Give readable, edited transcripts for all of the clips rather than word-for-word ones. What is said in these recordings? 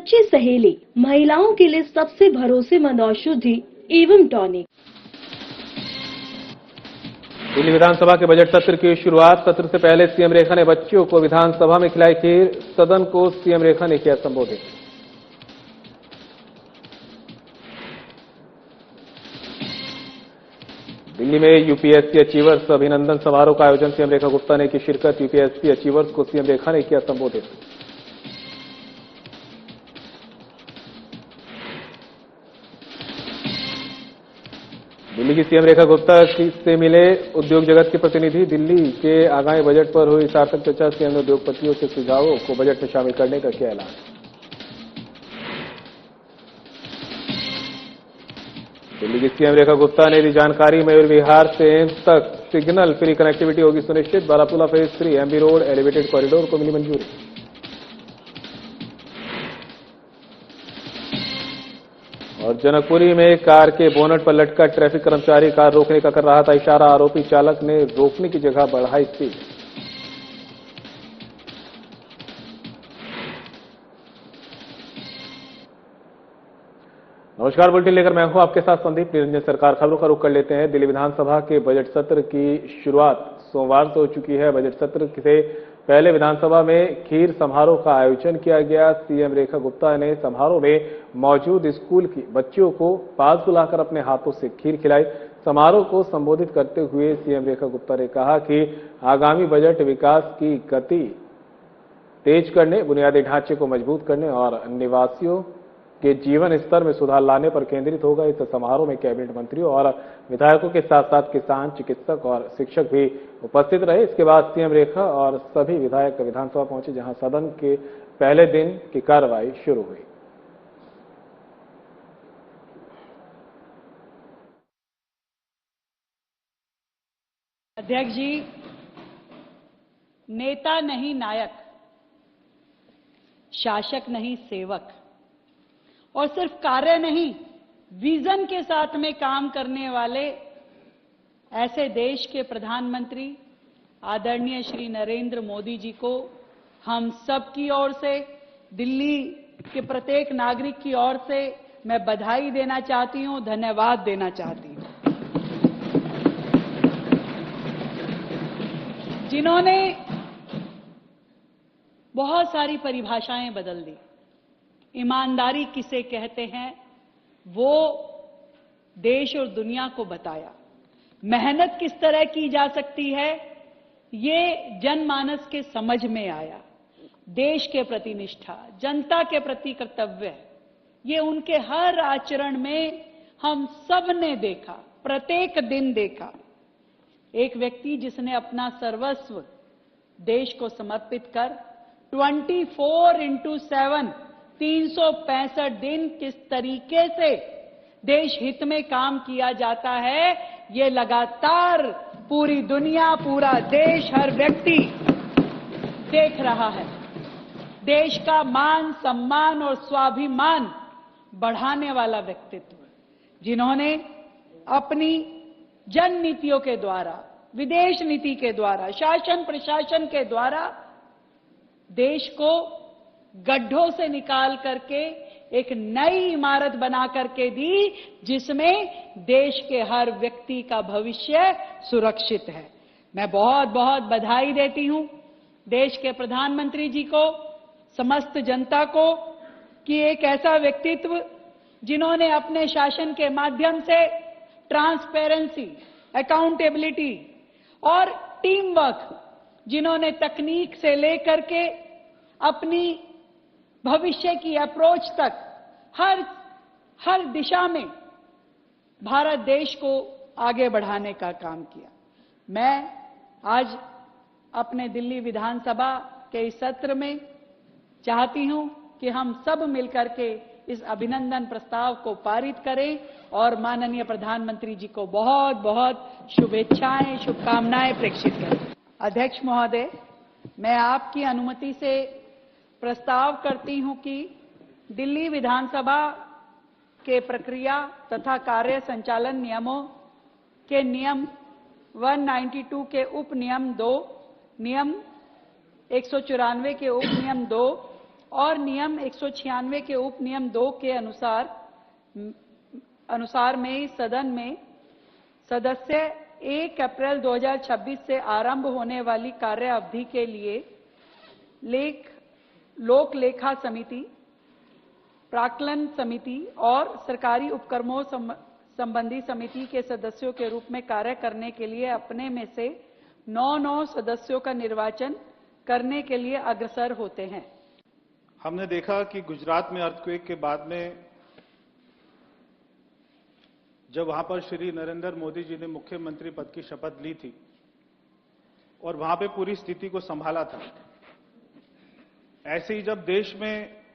सच्ची सहेली, महिलाओं के लिए सबसे भरोसेमंद औषधि एवं टॉनिक। दिल्ली विधानसभा के बजट सत्र की शुरुआत। सत्र से पहले सीएम रेखा ने बच्चियों को विधानसभा में खिलाई खीर। सदन को सीएम रेखा ने किया संबोधित। दिल्ली में यूपीएससी अचीवर्स अभिनंदन समारोह का आयोजन। सीएम रेखा गुप्ता ने की शिरकत। यूपीएससी अचीवर्स को सीएम रेखा ने किया संबोधित। दिल्ली की सीएम रेखा गुप्ता से मिले उद्योग जगत के प्रतिनिधि। दिल्ली के आगामी बजट पर हुई सार्थक चर्चा। सीएम ने उद्योगपतियों से सुझावों को बजट में शामिल करने का किया ऐलान। दिल्ली की सीएम रेखा गुप्ता ने दी जानकारी। मयूर विहार से एम्स तक सिग्नल फ्री कनेक्टिविटी होगी सुनिश्चित। Barapullah phase 3 MB road elevated corridor को मिली मंजूरी। और जनकपुरी में कार के बोनट पर लटका ट्रैफिक कर्मचारी। कार रोकने का कर रहा था इशारा। आरोपी चालक ने रोकने की जगह बढ़ाई स्पीड। नमस्कार, बुलेटिन लेकर मैं हूं आपके साथ संदीप निरंजन। सरकार खबरों का रुख कर लेते हैं। दिल्ली विधानसभा के बजट सत्र की शुरुआत सोमवार से हो चुकी है। बजट सत्र से पहले विधानसभा में खीर समारोह का आयोजन किया गया। सीएम रेखा गुप्ता ने समारोह में मौजूद स्कूल की बच्चियों को पास बुलाकर अपने हाथों से खीर खिलाई। समारोह को संबोधित करते हुए सीएम रेखा गुप्ता ने कहा कि आगामी बजट विकास की गति तेज करने, बुनियादी ढांचे को मजबूत करने और निवासियों के जीवन स्तर में सुधार लाने पर केंद्रित होगा। इस समारोह में कैबिनेट मंत्रियों और विधायकों के साथ साथ किसान, चिकित्सक और शिक्षक भी उपस्थित रहे। इसके बाद सीएम रेखा और सभी विधायक विधानसभा पहुंचे, जहां सदन के पहले दिन की कार्रवाई शुरू हुई। अध्यक्ष जी, नेता नहीं नायक, शासक नहीं सेवक, और सिर्फ कार्य नहीं विजन के साथ में काम करने वाले ऐसे देश के प्रधानमंत्री आदरणीय श्री नरेंद्र मोदी जी को हम सब की ओर से, दिल्ली के प्रत्येक नागरिक की ओर से मैं बधाई देना चाहती हूं, धन्यवाद देना चाहती हूं, जिन्होंने बहुत सारी परिभाषाएं बदल दी। ईमानदारी किसे कहते हैं वो देश और दुनिया को बताया। मेहनत किस तरह की जा सकती है ये जनमानस के समझ में आया। देश के प्रति निष्ठा, जनता के प्रति कर्तव्य, ये उनके हर आचरण में हम सब ने देखा, प्रत्येक दिन देखा। एक व्यक्ति जिसने अपना सर्वस्व देश को समर्पित कर 24/7 365 दिन किस तरीके से देश हित में काम किया जाता है, ये लगातार पूरी दुनिया, पूरा देश, हर व्यक्ति देख रहा है। देश का मान, सम्मान और स्वाभिमान बढ़ाने वाला व्यक्तित्व, जिन्होंने अपनी जन नीतियों के द्वारा, विदेश नीति के द्वारा, शासन प्रशासन के द्वारा देश को गड्ढों से निकाल करके एक नई इमारत बना करके दी, जिसमें देश के हर व्यक्ति का भविष्य सुरक्षित है। मैं बहुत बहुत बधाई देती हूं देश के प्रधानमंत्री जी को, समस्त जनता को, कि एक ऐसा व्यक्तित्व जिन्होंने अपने शासन के माध्यम से ट्रांसपेरेंसी, अकाउंटेबिलिटी और टीम वर्क, जिन्होंने तकनीक से लेकर के अपनी भविष्य की अप्रोच तक हर दिशा में भारत देश को आगे बढ़ाने का काम किया। मैं आज अपने दिल्ली विधानसभा के इस सत्र में चाहती हूं कि हम सब मिलकर के इस अभिनंदन प्रस्ताव को पारित करें और माननीय प्रधानमंत्री जी को बहुत बहुत शुभेच्छाएं, शुभकामनाएं प्रेषित करें। अध्यक्ष महोदय, मैं आपकी अनुमति से प्रस्ताव करती हूं कि दिल्ली विधानसभा के प्रक्रिया तथा कार्य संचालन नियमों के नियम 192 के उप नियम 2, नियम 194 के उप नियम 2 और नियम 196 के उप नियम 2 के अनुसार में सदन में सदस्य 1 अप्रैल 2026 से आरंभ होने वाली कार्य अवधि के लिए लोक लेखा समिति, प्राक्कलन समिति और सरकारी उपक्रमों संबंधी समिति के सदस्यों के रूप में कार्य करने के लिए अपने में से 9 सदस्यों का निर्वाचन करने के लिए अग्रसर होते हैं। हमने देखा कि गुजरात में अर्थक्वेक के बाद में जब वहां पर श्री नरेंद्र मोदी जी ने मुख्यमंत्री पद की शपथ ली थी और वहां पे पूरी स्थिति को संभाला था, ऐसे ही जब देश में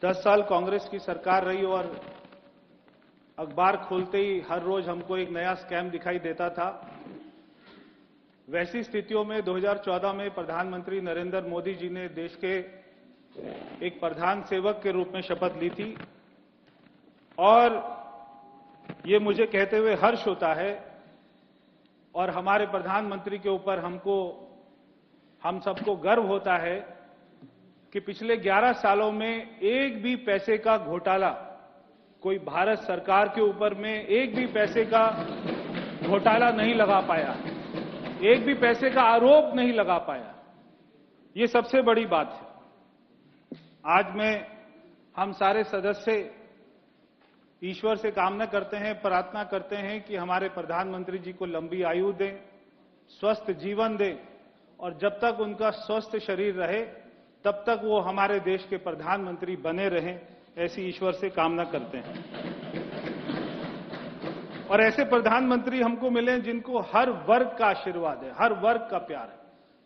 10 साल कांग्रेस की सरकार रही और अखबार खोलते ही हर रोज हमको एक नया स्कैम दिखाई देता था, वैसी स्थितियों में 2014 में प्रधानमंत्री नरेंद्र मोदी जी ने देश के एक प्रधान सेवक के रूप में शपथ ली थी। और ये मुझे कहते हुए हर्ष होता है और हमारे प्रधानमंत्री के ऊपर हम सबको गर्व होता है कि पिछले 11 सालों में एक भी पैसे का घोटाला, कोई भारत सरकार के ऊपर में एक भी पैसे का घोटाला नहीं लगा पाया, एक भी पैसे का आरोप नहीं लगा पाया। ये सबसे बड़ी बात है। आज हम सारे सदस्य ईश्वर से कामना करते हैं, प्रार्थना करते हैं कि हमारे प्रधानमंत्री जी को लंबी आयु दें, स्वस्थ जीवन दें और जब तक उनका स्वस्थ शरीर रहे तब तक वो हमारे देश के प्रधानमंत्री बने रहें, ऐसी ईश्वर से कामना करते हैं। और ऐसे प्रधानमंत्री हमको मिले जिनको हर वर्ग का आशीर्वाद है, हर वर्ग का प्यार है,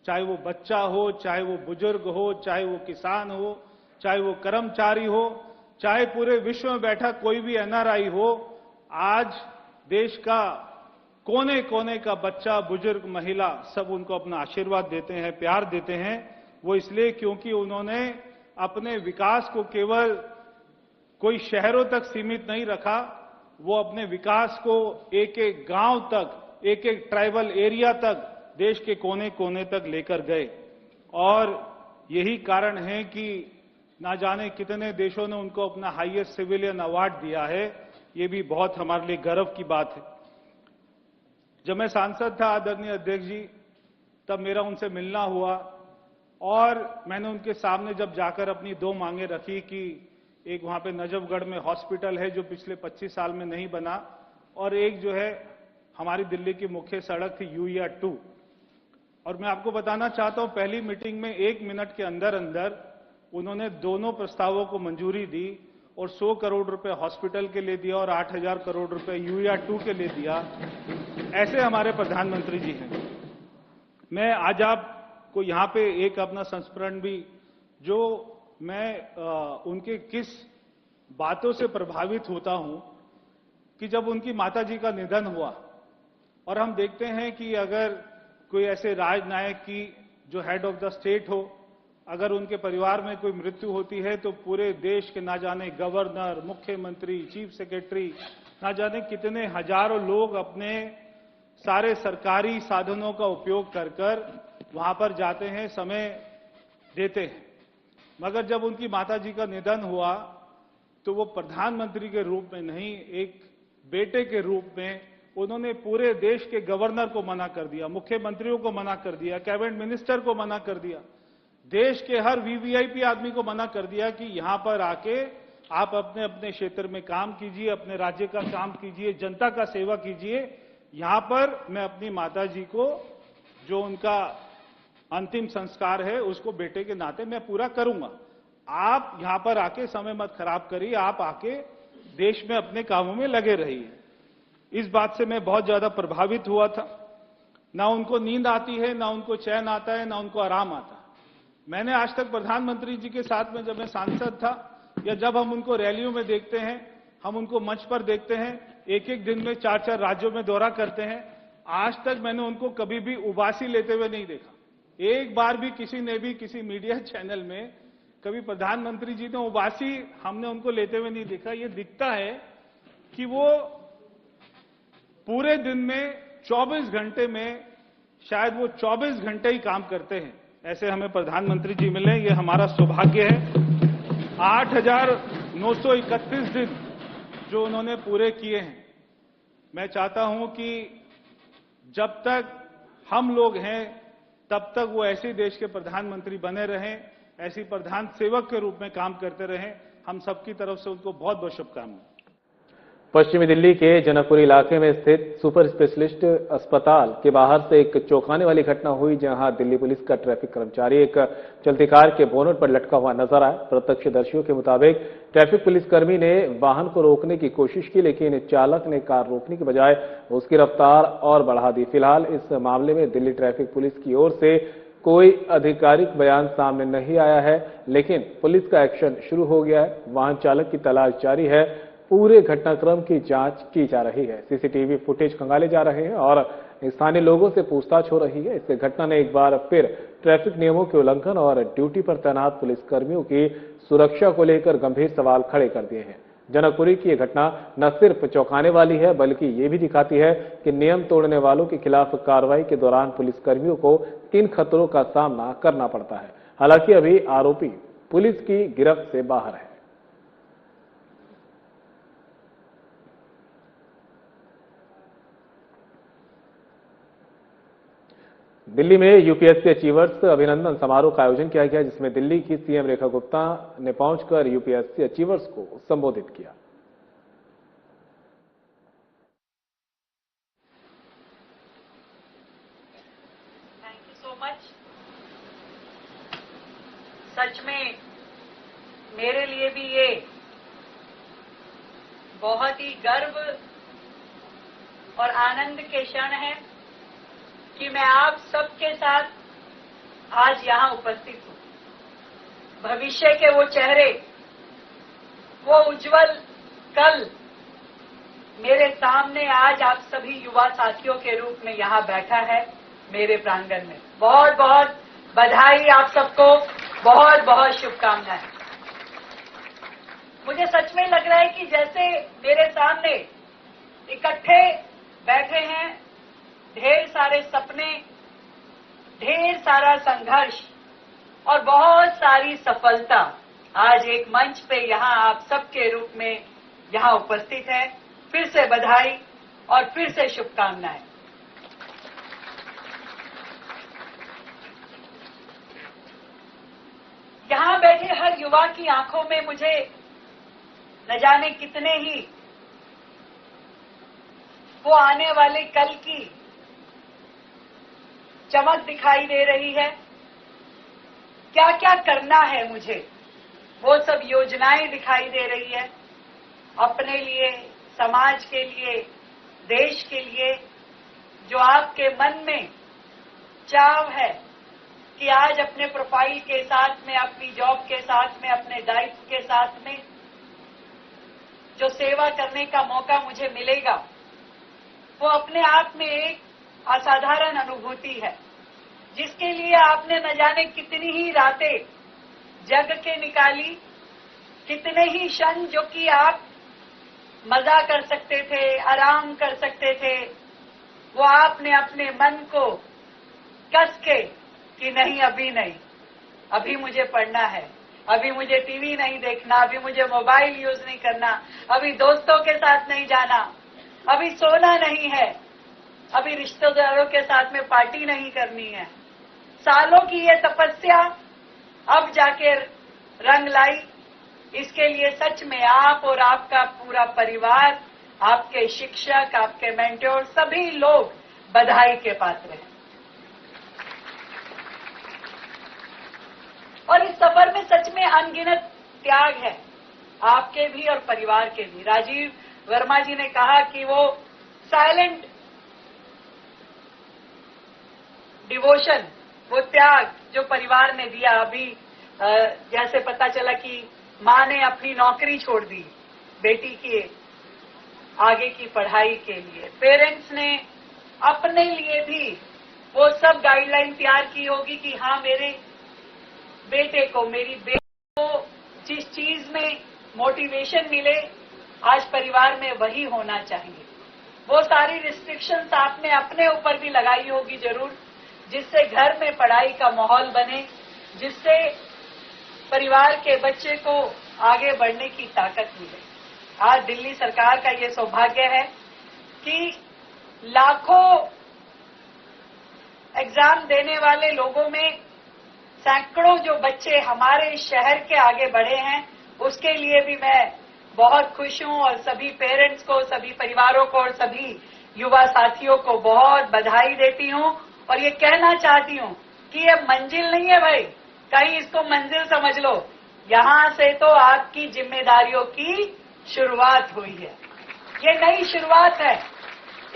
चाहे वो बच्चा हो, चाहे वो बुजुर्ग हो, चाहे वो किसान हो, चाहे वो कर्मचारी हो, चाहे पूरे विश्व में बैठा कोई भी एनआरआई हो। आज देश का कोने कोने का बच्चा, बुजुर्ग, महिला सब उनको अपना आशीर्वाद देते हैं, प्यार देते हैं। वो इसलिए क्योंकि उन्होंने अपने विकास को केवल कोई शहरों तक सीमित नहीं रखा, वो अपने विकास को एक एक गांव तक, एक एक ट्राइबल एरिया तक, देश के कोने कोने तक लेकर गए। और यही कारण है कि ना जाने कितने देशों ने उनको अपना हाईएस्ट सिविलियन अवार्ड दिया है। ये भी बहुत हमारे लिए गर्व की बात है। जब मैं सांसद था आदरणीय अध्यक्ष जी, तब मेरा उनसे मिलना हुआ और मैंने उनके सामने जब जाकर अपनी 2 मांगे रखी कि एक वहां पे नजफगढ़ में हॉस्पिटल है जो पिछले 25 साल में नहीं बना, और एक जो है हमारी दिल्ली की मुख्य सड़क थी यूईआर 2। और मैं आपको बताना चाहता हूं, पहली मीटिंग में 1 मिनट के अंदर अंदर उन्होंने दोनों प्रस्तावों को मंजूरी दी और 100 करोड़ रुपए हॉस्पिटल के लिए दिया और 8,000 करोड़ रुपए यूईआर 2 के लिए दिया। ऐसे हमारे प्रधानमंत्री जी हैं। मैं आज आपको यहां पे एक अपना संस्मरण भी, जो मैं उनके किस बातों से प्रभावित होता हूं कि जब उनकी माताजी का निधन हुआ और हम देखते हैं कि अगर कोई ऐसे राजनायक की जो हेड ऑफ द स्टेट हो, अगर उनके परिवार में कोई मृत्यु होती है तो पूरे देश के ना जाने गवर्नर, मुख्यमंत्री, चीफ सेक्रेटरी, ना जाने कितने हजारों लोग अपने सारे सरकारी साधनों का उपयोग कर वहां पर जाते हैं, समय देते हैं। मगर जब उनकी माताजी का निधन हुआ तो वो प्रधानमंत्री के रूप में नहीं, एक बेटे के रूप में उन्होंने पूरे देश के गवर्नर को मना कर दिया, मुख्यमंत्रियों को मना कर दिया, कैबिनेट मिनिस्टर को मना कर दिया, देश के हर वीवीआईपी आदमी को मना कर दिया कि यहां पर आके आप अपने अपने क्षेत्र में काम कीजिए, अपने राज्य का काम कीजिए, जनता का सेवा कीजिए। यहां पर मैं अपनी माताजी को, जो उनका अंतिम संस्कार है, उसको बेटे के नाते मैं पूरा करूंगा। आप यहां पर आके समय मत खराब करिए, आप आके देश में अपने कामों में लगे रहिए। इस बात से मैं बहुत ज्यादा प्रभावित हुआ था। ना उनको नींद आती है, ना उनको चैन आता है, ना उनको आराम आता है। मैंने आज तक प्रधानमंत्री जी के साथ में, जब मैं सांसद था या जब हम उनको रैलियों में देखते हैं, हम उनको मंच पर देखते हैं, एक एक दिन में 4-4 राज्यों में दौरा करते हैं, आज तक मैंने उनको कभी भी उबासी लेते हुए नहीं देखा। एक बार भी किसी ने भी किसी मीडिया चैनल में कभी प्रधानमंत्री जी ने उबासी हमने उनको लेते हुए नहीं देखा। ये दिखता है कि वो पूरे दिन में 24 घंटे में शायद वो 24 घंटे ही काम करते हैं, ऐसे हमें प्रधानमंत्री जी मिले, ये हमारा सौभाग्य है। 8,931 दिन जो उन्होंने पूरे किए हैं, मैं चाहता हूं कि जब तक हम लोग हैं तब तक वो ऐसे देश के प्रधानमंत्री बने रहें, ऐसी प्रधान सेवक के रूप में काम करते रहें। हम सबकी तरफ से उनको बहुत बहुत शुभकामनाएं। पश्चिमी दिल्ली के जनकपुरी इलाके में स्थित सुपर स्पेशलिस्ट अस्पताल के बाहर से एक चौंकाने वाली घटना हुई, जहां दिल्ली पुलिस का ट्रैफिक कर्मचारी एक चलती कार के बोनट पर लटका हुआ नजर आया। प्रत्यक्षदर्शियों के मुताबिक ट्रैफिक पुलिसकर्मी ने वाहन को रोकने की कोशिश की, लेकिन चालक ने कार रोकने की बजाय उसकी रफ्तार और बढ़ा दी। फिलहाल इस मामले में दिल्ली ट्रैफिक पुलिस की ओर से कोई आधिकारिक बयान सामने नहीं आया है, लेकिन पुलिस का एक्शन शुरू हो गया है। वाहन चालक की तलाश जारी है। पूरे घटनाक्रम की जांच की जा रही है। सीसीटीवी फुटेज खंगाले जा रहे हैं और स्थानीय लोगों से पूछताछ हो रही है। इस घटना ने एक बार फिर ट्रैफिक नियमों के उल्लंघन और ड्यूटी पर तैनात पुलिसकर्मियों की सुरक्षा को लेकर गंभीर सवाल खड़े कर दिए हैं। जनकपुरी की यह घटना न सिर्फ चौंकाने वाली है, बल्कि ये भी दिखाती है कि नियम तोड़ने वालों के खिलाफ कार्रवाई के दौरान पुलिसकर्मियों को किन खतरों का सामना करना पड़ता है। हालांकि अभी आरोपी पुलिस की गिरफ्त से बाहर है। दिल्ली में यूपीएससी अचीवर्स अभिनंदन समारोह का आयोजन किया गया, जिसमें दिल्ली की सीएम रेखा गुप्ता ने पहुंचकर यूपीएससी अचीवर्स को संबोधित किया। Thank you so much. सच में मेरे लिए भी ये बहुत ही गर्व और आनंद के क्षण है कि मैं आप सबके साथ आज यहां उपस्थित हूं। भविष्य के वो चेहरे, वो उज्जवल कल मेरे सामने आज आप सभी युवा साथियों के रूप में यहां बैठा है मेरे प्रांगण में। बहुत बहुत बधाई आप सबको, बहुत बहुत शुभकामनाएं। मुझे सच में लग रहा है कि जैसे मेरे सामने इकट्ठे बैठे हैं ढेर सारे सपने, ढेर सारा संघर्ष और बहुत सारी सफलता आज एक मंच पे यहां आप सबके रूप में यहां उपस्थित है। फिर से बधाई और फिर से शुभकामनाएं। यहां बैठे हर युवा की आंखों में मुझे न जाने कितने ही वो आने वाले कल की चमक दिखाई दे रही है। क्या क्या करना है मुझे, वो सब योजनाएं दिखाई दे रही है अपने लिए, समाज के लिए, देश के लिए। जो आपके मन में चाव है कि आज अपने प्रोफाइल के साथ में, अपनी जॉब के साथ में, अपने दायित्व के साथ में जो सेवा करने का मौका मुझे मिलेगा, वो अपने आप में एक असाधारण अनुभूति है, जिसके लिए आपने न जाने कितनी ही रातें जग के निकाली, कितने ही क्षण जो कि आप मजा कर सकते थे, आराम कर सकते थे, वो आपने अपने मन को कस के कि नहीं, अभी नहीं, अभी मुझे पढ़ना है, अभी मुझे टीवी नहीं देखना, अभी मुझे मोबाइल यूज नहीं करना, अभी दोस्तों के साथ नहीं जाना, अभी सोना नहीं है, अभी रिश्तेदारों के साथ में पार्टी नहीं करनी है। सालों की ये तपस्या अब जाके रंग लाई। इसके लिए सच में आप और आपका पूरा परिवार, आपके शिक्षक, आपके मेंटोर, सभी लोग बधाई के पात्र हैं। और इस सफर में सच में अनगिनत त्याग है, आपके भी और परिवार के भी। राजीव वर्मा जी ने कहा कि वो साइलेंट डिवोशन, वो त्याग जो परिवार ने दिया। अभी जैसे पता चला कि मां ने अपनी नौकरी छोड़ दी बेटी के आगे की पढ़ाई के लिए, पेरेंट्स ने अपने लिए भी वो सब गाइडलाइन तैयार की होगी कि हाँ, मेरे बेटे को, मेरी बेटी को जिस चीज में मोटिवेशन मिले, आज परिवार में वही होना चाहिए। वो सारी रिस्ट्रिक्शंस आपने अपने ऊपर भी लगाई होगी जरूर, जिससे घर में पढ़ाई का माहौल बने, जिससे परिवार के बच्चे को आगे बढ़ने की ताकत मिले। आज दिल्ली सरकार का ये सौभाग्य है कि लाखों एग्जाम देने वाले लोगों में सैकड़ों जो बच्चे हमारे शहर के आगे बढ़े हैं, उसके लिए भी मैं बहुत खुश हूं और सभी पेरेंट्स को, सभी परिवारों को और सभी युवा साथियों को बहुत बधाई देती हूं। और ये कहना चाहती हूं कि ये मंजिल नहीं है भाई, कहीं इसको मंजिल समझ लो। यहां से तो आपकी जिम्मेदारियों की शुरुआत हुई है, ये नई शुरुआत है।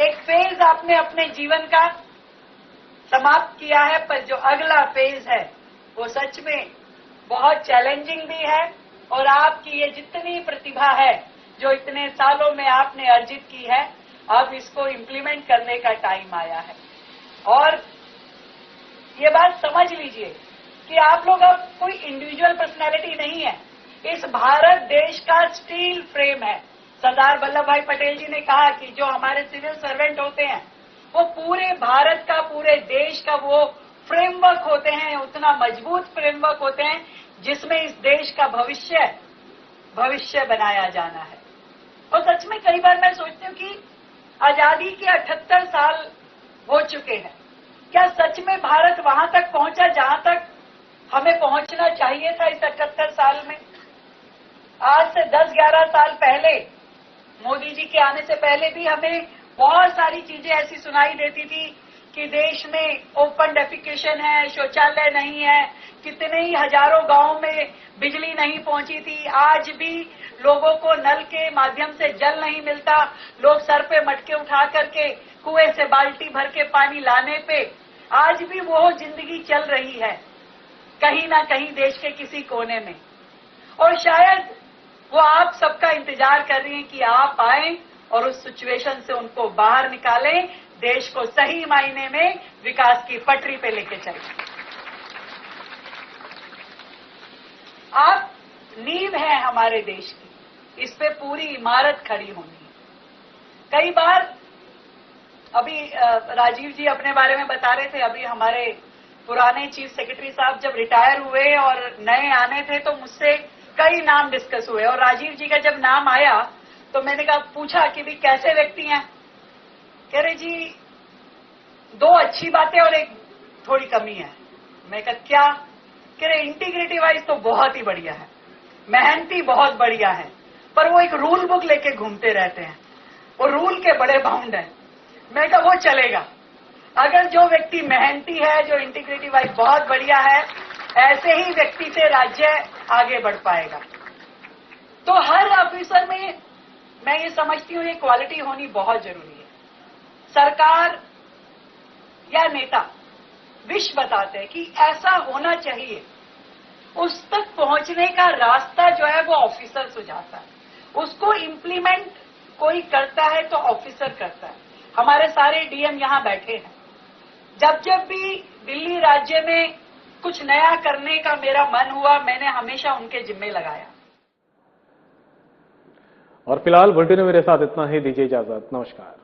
एक फेज आपने अपने जीवन का समाप्त किया है, पर जो अगला फेज है वो सच में बहुत चैलेंजिंग भी है। और आपकी ये जितनी प्रतिभा है जो इतने सालों में आपने अर्जित की है, अब इसको इम्प्लीमेंट करने का टाइम आया है। और ये बात समझ लीजिए कि आप लोग अब कोई इंडिविजुअल पर्सनैलिटी नहीं है, इस भारत देश का स्टील फ्रेम है। सरदार वल्लभ भाई पटेल जी ने कहा कि जो हमारे सिविल सर्वेंट होते हैं वो पूरे भारत का, पूरे देश का वो फ्रेमवर्क होते हैं, उतना मजबूत फ्रेमवर्क होते हैं जिसमें इस देश का भविष्य बनाया जाना है। और सच में कई बार मैं सोचती हूँ कि आजादी के 78 साल हो चुके हैं, क्या सच में भारत वहां तक पहुंचा जहां तक हमें पहुंचना चाहिए था इस 78 साल में? आज से 10-11 साल पहले, मोदी जी के आने से पहले भी हमें बहुत सारी चीजें ऐसी सुनाई देती थी कि देश में ओपन डेफिकेशन है, शौचालय नहीं है, कितने ही हजारों गांवों में बिजली नहीं पहुंची थी। आज भी लोगों को नल के माध्यम से जल नहीं मिलता, लोग सर पे मटके उठा करके कुएं से बाल्टी भर के पानी लाने पे आज भी वो जिंदगी चल रही है कहीं ना कहीं देश के किसी कोने में। और शायद वो आप सबका इंतजार कर रही हैं कि आप आए और उस सिचुएशन से उनको बाहर निकालें, देश को सही मायने में विकास की पटरी पे लेके चलें। आप नींव है हमारे देश की, इस पे पूरी इमारत खड़ी होनी है। कई बार अभी राजीव जी अपने बारे में बता रहे थे, अभी हमारे पुराने चीफ सेक्रेटरी साहब जब रिटायर हुए और नए आने थे तो मुझसे कई नाम डिस्कस हुए। और राजीव जी का जब नाम आया तो मैंने कहा, पूछा कि भी कैसे व्यक्ति हैं? कह रहे जी 2 अच्छी बातें और एक थोड़ी कमी है। मैं कहा क्या? कह रहे इंटीग्रिटी वाइज तो बहुत ही बढ़िया है, मेहनती बहुत बढ़िया है, पर वो एक रूल बुक लेके घूमते रहते हैं, वो रूल के बड़े बाउंड हैं। मैं कहा वो चलेगा, अगर जो व्यक्ति मेहनती है, जो इंटीग्रिटी वाइज बहुत बढ़िया है, ऐसे ही व्यक्ति से राज्य आगे बढ़ पाएगा। तो हर ऑफिसर में मैं ये समझती हूँ ये क्वालिटी होनी बहुत जरूरी है। सरकार या नेता विश बताते हैं कि ऐसा होना चाहिए, उस तक पहुंचने का रास्ता जो है वो ऑफिसर सुझाता है, उसको इम्प्लीमेंट कोई करता है तो ऑफिसर करता है। हमारे सारे डीएम यहाँ बैठे हैं, जब जब भी दिल्ली राज्य में कुछ नया करने का मेरा मन हुआ, मैंने हमेशा उनके जिम्मे लगाया। और फिलहाल बुलेटिन में मेरे साथ इतना ही, दीजिए इजाजत, नमस्कार।